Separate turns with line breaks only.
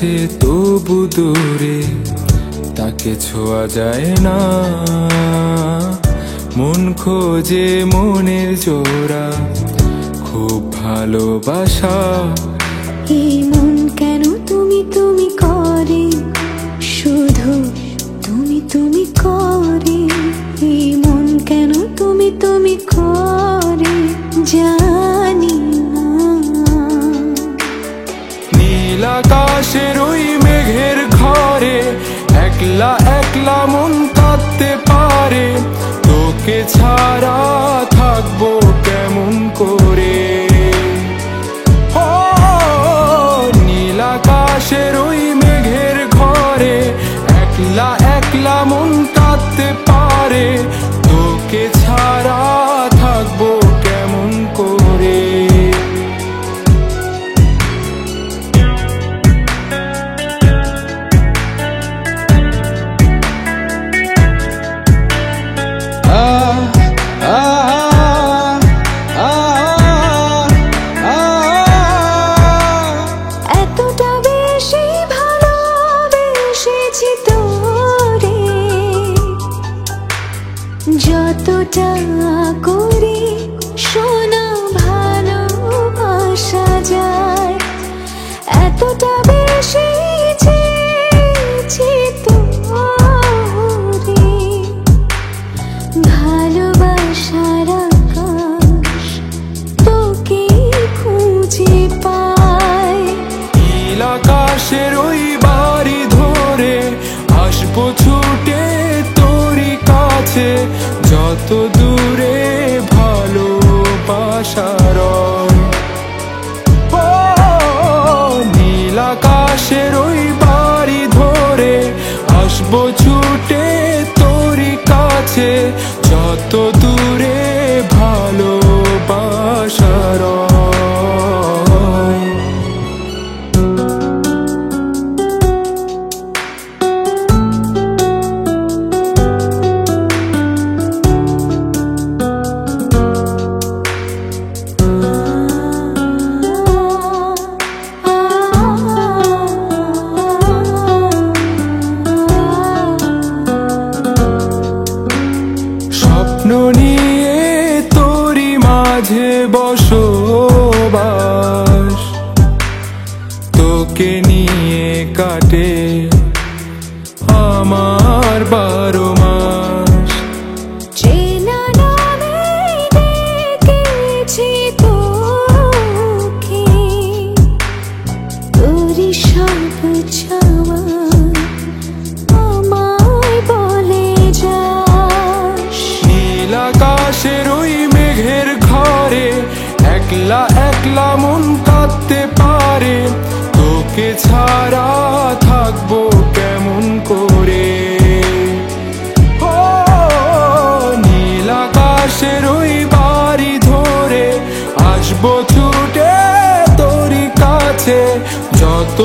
কাছে তবু দূরে, তাকে ছোঁয়া যায় না। মন খোঁজে মনের জোড়া, খুব ভালোবাসা।
এই মন কেন তুমি তুমি করে, শুধু তুমি তুমি করে। এই মন কেন তুমি তুমি করে, জানি না।
নীল আকাশের ওই মেঘের ঘরে একলা একলা মন কাঁদতে পারে। তোকে ছাড়া থাকবো কেমন করে। ও নীল আকাশের ওই মেঘের ঘরে একলা একলা মন কাঁদতে পারে। তোকে ছাড়া থাকবো কেমন করে।
এতটা বেশি ভালোবেসেছি তোরে, যতটা করে শোনা ভালোবাসা যায়। এতটা বেশি চেয়েছি তোরে, ভালোবাসার আকাশ তোকে খুঁজে পায়।
নীল আকাশের ওই বাড়ি ধরে আসবো ছুটে তোরই কাছে, যত দূরে ভালোবাসার। ও নীল আকাশের ওই বাড়ি ধরে আসবো ছুটে তোরই কাছে, যত দূরে ভালোবাসার। স্বপ্ন নিয়ে তোরই মাঝে বসবাস, তোকে নিয়ে কাটে আমার 12 মাস।
চেনা নামে ডেকেছি তোকে, তোরই সব চাওয়া আমায় বলে যাস।
নীল আকাশের ওই মেঘের ঘরে একলা একলা মন কাঁদতে পারে। তোকে ছাড়া থাকবো কেমন করে। ও নীল আকাশের ওই বাড়ি ধরে আসবো ছুটে তোরই কাছে, যত